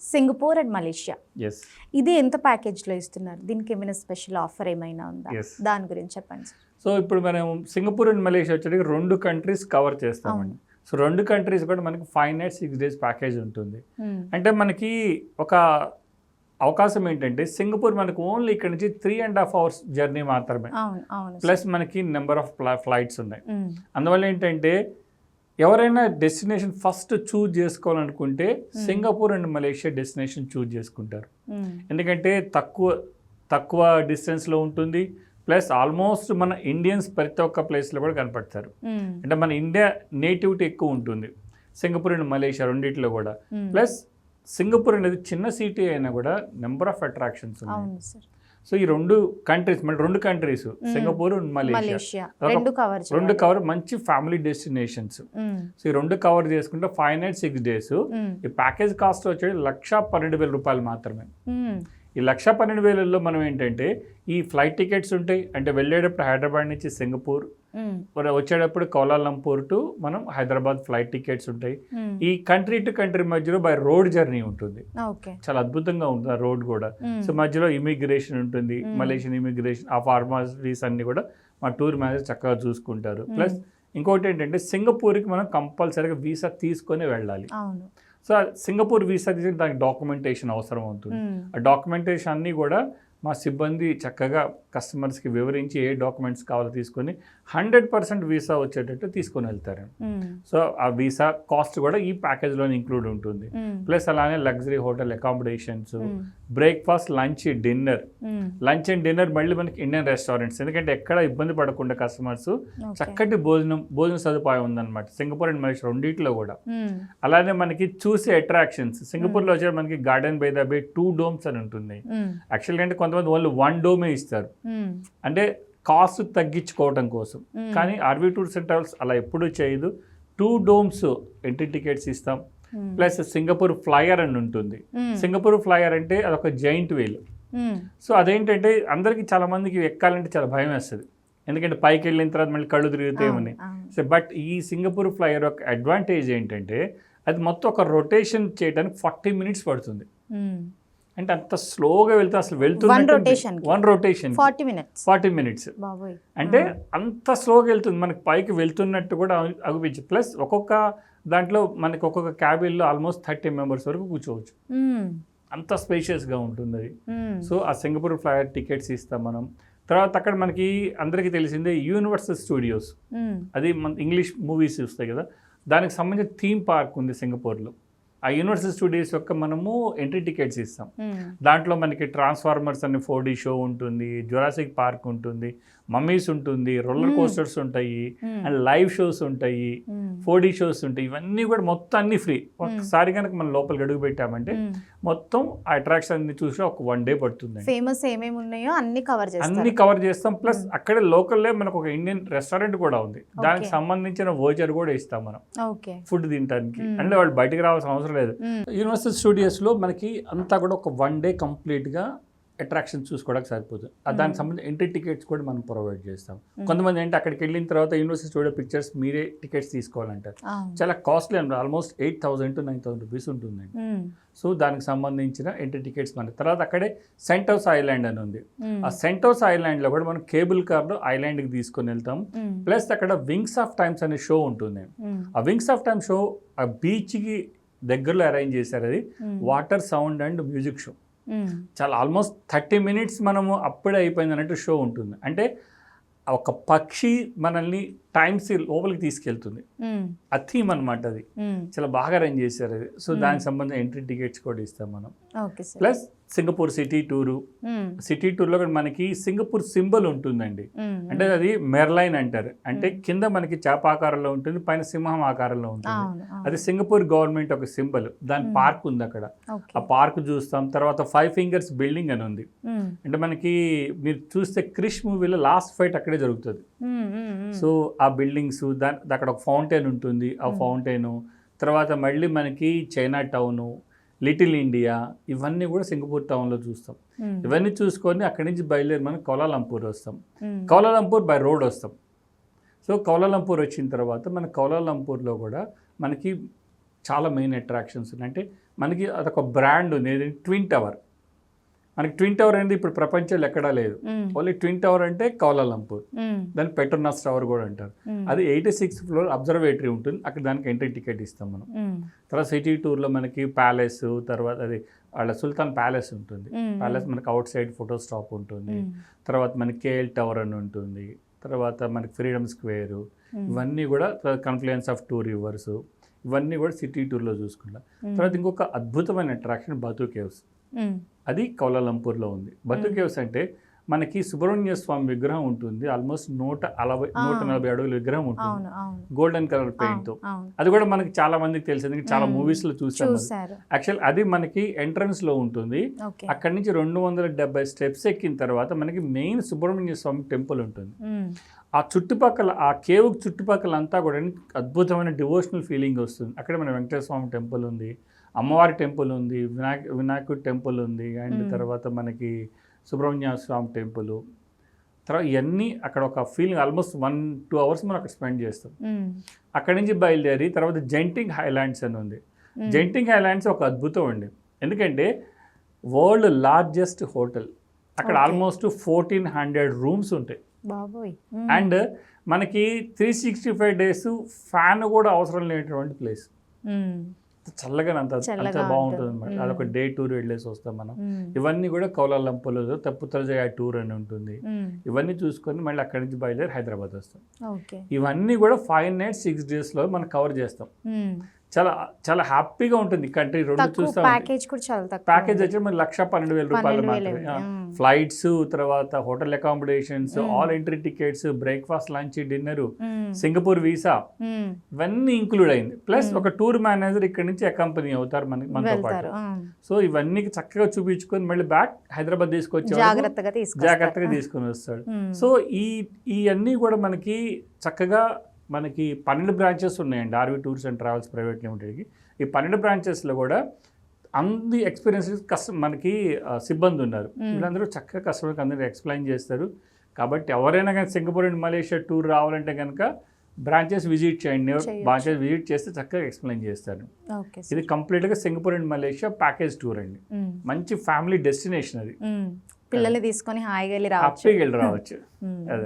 Singapore and Malaysia, yes ఇది ఎంత ప్యాకేజ్లో ఇస్తున్నారు? దీనికి ఏమైనా స్పెషల్ ఆఫర్ ఏమైనా ఉందా? Yes. దాని గురించి చెప్పండి సార్. సో ఇప్పుడు మనం సింగపూర్ అండ్ మలేషియా వచ్చేటికి 2 కంట్రీస్ కవర్ చేస్తామండి. సో 2 కంట్రీస్ కూడా మనకి 5 nights 6 days ప్యాకేజ్ ఉంటుంది. అంటే మనకి ఒక అవకాశం ఏంటంటే సింగపూర్ మనకు ఓన్లీ ఇక్కడ నుంచి 3.5 hours జర్నీ మాత్రమే, అవును అవును ప్లస్ మనకి నెంబర్ ఆఫ్ ఫ్లైట్స్ ఉన్నాయి. అందువల్ల ఏంటంటే ఎవరైనా డెస్టినేషన్ ఫస్ట్ చూజ్ చేసుకోవాలనుకుంటే Singapore and Malaysia destination choose చేసుకుంటారు. ఎందుకంటే తక్కువ డిస్టెన్స్లో ఉంటుంది, ప్లస్ ఆల్మోస్ట్ మన ఇండియన్స్ ప్రతి ఒక్క ప్లేస్లో కూడా కనపడతారు. అంటే మన ఇండియా నేటివిటీ ఎక్కువ ఉంటుంది సింగపూర్ అండ్ మలేషియా రెండిట్లో కూడా. ప్లస్ సింగపూర్ అనేది చిన్న సిటీ అయినా కూడా నెంబర్ ఆఫ్ అట్రాక్షన్స్ ఉన్నాయి. అవును సార్. సో ఈ 2 కంట్రీస్ మన 2 కంట్రీస్ సింగపూర్ అండ్ మలేషియా రెండు కవర్ మంచి ఫ్యామిలీ డెస్టినేషన్స్. సో ఈ 2 కవర్ చేసుకుంటే 5 nights 6 days ఈ ప్యాకేజ్ కాస్ట్ వచ్చేది 1,12,000 రూపాయలు మాత్రమే. ఈ 1,12,000లో మనం ఏంటంటే ఈ ఫ్లైట్ టికెట్స్ ఉంటాయి, అంటే వెళ్ళేటప్పుడు హైదరాబాద్ నుంచి సింగపూర్, వచ్చేటప్పుడు కౌలాలంపూర్ టు మనం హైదరాబాద్ ఫ్లైట్ టికెట్స్ ఉంటాయి. ఈ కంట్రీ టు కంట్రీ మధ్యలో బై రోడ్ జర్నీ ఉంటుంది, చాలా అద్భుతంగా ఉంటుంది ఆ రోడ్ కూడా. సో మధ్యలో ఇమిగ్రేషన్ ఉంటుంది, మలేషియన్ ఇమిగ్రేషన్, ఆ ఫార్మాలిటీస్ అన్ని కూడా మా టూర్ మేనేజర్ చక్కగా చూసుకుంటారు. ప్లస్ ఇంకోటి ఏంటంటే సింగపూర్కి మనం కంపల్సరీగా వీసా తీసుకొని వెళ్ళాలి. సో సింగపూర్ వీసా తీసి దానికి డాక్యుమెంటేషన్ అవసరం అవుతుంది. ఆ డాక్యుమెంటేషన్ అన్నీ కూడా మా సిబ్బంది చక్కగా కస్టమర్స్కి వివరించి ఏ డాక్యుమెంట్స్ కావాలో తీసుకొని 100% వీసా వచ్చేటట్టు తీసుకొని వెళ్తారు. సో ఆ వీసా కాస్ట్ కూడా ఈ ప్యాకేజ్లోనే ఇంక్లూడ్ ఉంటుంది. ప్లస్ అలానే luxury hotel accommodations, breakfast, lunch and dinner మళ్ళీ మనకి ఇండియన్ రెస్టారెంట్స్, ఎందుకంటే ఎక్కడ ఇబ్బంది పడకుండా కస్టమర్స్ చక్కటి భోజన సదుపాయం ఉందన్నమాట సింగపూర్ అండ్ మలేషియా రెండిట్లో కూడా. అలానే మనకి చూసే అట్రాక్షన్స్ సింగపూర్లో వచ్చే మనకి garden by the bay 2 domes అని ఉంటుంది. యాక్చువల్గా అంటే కొంతమంది ఓన్లీ 1 dome ఇస్తారు, అంటే కాస్ట్ తగ్గించుకోవడం కోసం. కానీ ఆర్వీ టూర్స్ అండ్ ట్రావెల్స్ అలా ఎప్పుడూ చేయదు. 2 domes ఎంట్రీ టికెట్స్ ఇస్తాం. ప్లస్ సింగపూర్ ఫ్లైయర్ అని ఉంటుంది. సింగపూర్ ఫ్లైయర్ అంటే అదొక జైంట్ వీల్. సో అదేంటంటే అందరికీ చాలా మందికి ఎక్కాలంటే చాలా భయం వేస్తుంది, ఎందుకంటే పైకి వెళ్ళిన తర్వాత మళ్ళీ కళ్ళు తిరుగుతాయేమని. సో బట్ ఈ సింగపూర్ ఫ్లైయర్ యొక్క అడ్వాంటేజ్ ఏంటంటే అది మొత్తం ఒక రొటేషన్ చేయడానికి 40 minutes పడుతుంది. అంటే అంత స్లోగా వెళ్తే అసలు వెళ్తున్న 1 rotation 40 minutes అంటే అంత స్లోగా వెళ్తుంది, మనకి పైకి వెళ్తున్నట్టు కూడా అనిపించదు. ప్లస్ ఒక్కొక్క దాంట్లో మనకి ఒక్కొక్క క్యాబిన్లో ఆల్మోస్ట్ 30 members వరకు కూర్చోవచ్చు, అంత స్పేషియస్గా ఉంటుంది అది. సో ఆ సింగపూర్ ఫ్లైయర్ టికెట్స్ ఇస్తాం మనం. తర్వాత అక్కడ మనకి అందరికీ తెలిసిందే యూనివర్సల్ స్టూడియోస్, అది మన ఇంగ్లీష్ మూవీస్ చూస్తాయి కదా, దానికి సంబంధించిన థీమ్ పార్క్ ఉంది సింగపూర్లో. ఆ యూనివర్సల్ స్టూడియోస్ యొక్క మనము ఎంట్రీ టికెట్స్ ఇస్తాం. దాంట్లో మనకి ట్రాన్స్ఫార్మర్స్ అనే 4D షో ఉంటుంది, జురాసిక్ పార్క్ ఉంటుంది, మమ్మీస్ ఉంటుంది, రోలర్ కోస్టర్స్ ఉంటాయి, అండ్ లైవ్ షోస్ ఉంటాయి, 4D షోస్ ఉంటాయి. ఇవన్నీ కూడా మొత్తం అన్ని ఫ్రీ. ఒకసారి కనుక మనం లోపలికి అడుగు పెట్టామంటే మొత్తం ఆ అట్రాక్షన్ అన్ని చూసి ఒక 1 day పడుతుంది. ఫేమస్ ఏమేమి ఉన్నాయో అన్ని కవర్ చేస్తాం. ప్లస్ అక్కడ లోకల్లో మనకు ఒక ఇండియన్ రెస్టారెంట్ కూడా ఉంది, దానికి సంబంధించిన వోచర్ కూడా ఇస్తాం మనం ఫుడ్ తినడానికి. అంటే వాళ్ళు బయటకు రావాల్సిన అవసరం లేదు. యూనివర్సల్ స్టూడియోస్లో మనకి అంతా కూడా ఒక 1 day కంప్లీట్గా అట్రాక్షన్ చూసుకోవడానికి సరిపోతుంది. దానికి సంబంధించి ఎంట్రీ టికెట్స్ కూడా మనం ప్రొవైడ్ చేస్తాం. కొంతమంది ఏంటి అక్కడికి వెళ్ళిన తర్వాత యూనివర్సిటీ స్టూడియో పిక్చర్స్ మీరే టికెట్స్ తీసుకోవాలంటారు, చాలా కాస్ట్లీ అండి, ఆల్మోస్ట్ 8,000 to 9,000 rupees ఉంటుందండి. సో దానికి సంబంధించిన ఎంట్రీ టికెట్స్ మనకి. తర్వాత అక్కడే సెంటోస్ ఐలాండ్ అని ఉంది. ఆ సెంటోస్ ఐలాండ్లో కూడా మనం కేబుల్ కార్లో ఐలాండ్కి తీసుకొని వెళ్తాం. ప్లస్ అక్కడ వింగ్స్ ఆఫ్ టైమ్స్ అనే షో ఉంటుంది. ఆ వింగ్స్ ఆఫ్ టైమ్ షో ఆ బీచ్కి దగ్గరలో అరేంజ్ చేశారు. అది water, sound and music show. చాలా ఆల్మోస్ట్ 30 minutes మనము అప్పుడే అయిపోయింది అన్నట్టు షో ఉంటుంది. అంటే ఒక పక్షి మనల్ని టైమ్స్ లోపలికి తీసుకెళ్తుంది, ఆ థీమ్ అనమాట. అది చాలా బాగా అరేంజ్ చేశారు అది. సో దానికి సంబంధించిన ఎంట్రీ టికెట్స్ కూడా ఇస్తాం మనం. ప్లస్ సింగపూర్ సిటీ టూర్లో కూడా మనకి సింగపూర్ సింబల్ ఉంటుందండి. అంటే అది మెర్లైన్ అంటారు, అంటే కింద మనకి చేప ఆకారంలో ఉంటుంది, పైన సింహం ఆకారంలో ఉంటుంది. అది సింగపూర్ గవర్నమెంట్ ఒక సింబల్. దాని పార్క్ ఉంది అక్కడ, ఆ పార్క్ చూస్తాం. తర్వాత 5 fingers బిల్డింగ్ అని ఉంది. అంటే మనకి మీరు చూస్తే క్రిష్ మూవీలో లాస్ట్ ఫైట్ అక్కడే జరుగుతుంది. సో ఆ బిల్డింగ్స్, అక్కడ ఒక ఫౌంటైన్ ఉంటుంది, ఆ ఫౌంటైను. తర్వాత మళ్ళీ మనకి చైనా టౌను, లిటిల్ ఇండియా, ఇవన్నీ కూడా సింగపూర్ టౌన్లో చూస్తాం. ఇవన్నీ చూసుకొని అక్కడి నుంచి బయలుదేరి మనం కౌలాలంపూర్ వస్తాం. కౌలాలంపూర్ బై రోడ్ వస్తాం. సో కౌలాలంపూర్ వచ్చిన తర్వాత మన కౌలాలంపూర్లో కూడా మనకి చాలా మెయిన్ అట్రాక్షన్స్ ఉన్నాయి. అంటే మనకి అదొక బ్రాండ్ ఉంది, ఏది ట్విన్ టవర్. మనకి ట్విన్ టవర్ అనేది ఇప్పుడు ప్రపంచంలో ఎక్కడా లేదు. ఓన్లీ ట్విన్ టవర్ అంటే కౌలాలంపూర్, దాన్ని పెట్రోనాస్ టవర్ కూడా అంటారు. అది 86th ఫ్లోర్ అబ్జర్వేటరీ ఉంటుంది, అక్కడ దానికి ఎంట్రీ టికెట్ ఇస్తాం మనం. తర్వాత సిటీ టూర్లో మనకి ప్యాలెస్, తర్వాత అది వాళ్ళ సుల్తాన్ ప్యాలెస్ ఉంటుంది. ప్యాలెస్ మనకి అవుట్ సైడ్ ఫోటో స్టాప్ ఉంటుంది. తర్వాత మనకి కేఎల్ టవర్ అని ఉంటుంది. తర్వాత మనకి ఫ్రీడమ్ స్క్వేరు, ఇవన్నీ కూడా కన్ఫ్లుయెన్స్ ఆఫ్ టూ రివర్స్, ఇవన్నీ కూడా సిటీ టూర్లో చూసుకుంటాం. తర్వాత ఇంకొక అద్భుతమైన అట్రాక్షన్ బతు కేవ్స్, అది కౌలాలంపూర్లో ఉంది. బతు కేవ్స్ అంటే మనకి సుబ్రహ్మణ్య స్వామి విగ్రహం ఉంటుంది, ఆల్మోస్ట్ 140 అడుగుల విగ్రహం ఉంటుంది, గోల్డెన్ కలర్ పెయింట్ తో. అది కూడా మనకి చాలా మందికి తెలుసు, ఎందుకంటే చాలా మూవీస్ లో చూసాము. యాక్చువల్ అది మనకి ఎంట్రన్స్ లో ఉంటుంది. అక్కడి నుంచి 270 స్టెప్స్ ఎక్కిన తర్వాత మనకి మెయిన్ సుబ్రహ్మణ్య స్వామి టెంపుల్ ఉంటుంది. ఆ చుట్టుపక్కల, ఆ కేవ్ చుట్టుపక్కల అంతా కూడా అద్భుతమైన డివోషనల్ ఫీలింగ్ వస్తుంది. అక్కడ మన వెంకటేశ్వర స్వామి టెంపుల్ ఉంది, అమ్మవారి టెంపుల్ ఉంది, వినాయకుడి టెంపుల్ ఉంది, అండ్ తర్వాత మనకి సుబ్రహ్మణ్య స్వామి టెంపుల్. తర్వాత ఇవన్నీ అక్కడ ఒక ఫీలింగ్, ఆల్మోస్ట్ 1-2 అవర్స్ మనం అక్కడ స్పెండ్ చేస్తాం. అక్కడి నుంచి బయలుదేరి తర్వాత జెంటింగ్ హైలాండ్స్ అని ఉంది. జెంటింగ్ హైలాండ్స్ ఒక అద్భుతం అండి, ఎందుకంటే వరల్డ్ లార్జెస్ట్ హోటల్. అక్కడ ఆల్మోస్ట్ 1400 రూమ్స్ ఉంటాయి. అండ్ మనకి 365 days ఫ్యాన్ కూడా అవసరం లేనటువంటి ప్లేస్. చల్లగా అంత బాగుంటుంది అనమాట. అదొక డే టూర్ వెళ్ళేసి వస్తాం మనం. ఇవన్నీ కూడా కౌలాలంపూర్లో తప్పుతలజయ టూర్ అని ఉంటుంది. ఇవన్నీ చూసుకొని మళ్ళీ అక్కడి నుంచి బయలుదేరి హైదరాబాద్ వస్తాం. ఇవన్నీ కూడా 5 nights 6 days లో మనం కవర్ చేస్తాం. చాలా చాలా హ్యాపీగా ఉంటుంది కంట్రీ. రెండు చూస్తాం. ప్యాకేజ్ వచ్చి మరి 1,12,000 రూపాయలు మాత్రమే. ఫ్లైట్స్, తర్వాత hotel accommodations, all entry tickets, breakfast, lunch, dinner, Singapore visa, ఇవన్నీ ఇంక్లూడ్ అయింది. ప్లస్ ఒక టూర్ మేనేజర్ ఇక్కడ నుంచి అకంపెనీ అవుతారు మనతో పాటు. సో ఇవన్నీ చక్కగా చూపించుకొని మళ్ళీ బ్యాక్ హైదరాబాద్ తీసుకొచ్చి జాగ్రత్తగా తీసుకొని వస్తాడు. సో ఇవన్నీ కూడా మనకి చక్కగా మనకి 12 బ్రాంచెస్ ఉన్నాయండి RV tours and travels private లిమిటెడ్కి. ఈ 12 బ్రాంచెస్లో కూడా అన్ని ఎక్స్పీరియన్స్ మనకి సిబ్బంది ఉన్నారు. వీళ్ళందరూ చక్కగా కస్టమర్కి అందరూ ఎక్స్ప్లెయిన్ చేస్తారు. కాబట్టి ఎవరైనా కానీ సింగపూర్ అండ్ మలేషియా టూర్ రావాలంటే కనుక బ్రాంచెస్ విజిట్ చేయండి. బ్రాంచెస్ విజిట్ చేస్తే చక్కగా ఎక్స్ప్లెయిన్ చేస్తారు. ఇది కంప్లీట్గా Singapore and Malaysia package tour అండి. మంచి ఫ్యామిలీ డెస్టినేషన్ అది. పిల్లల్ని తీసుకొని హాయిగా వెళ్ళి రావచ్చు. అదే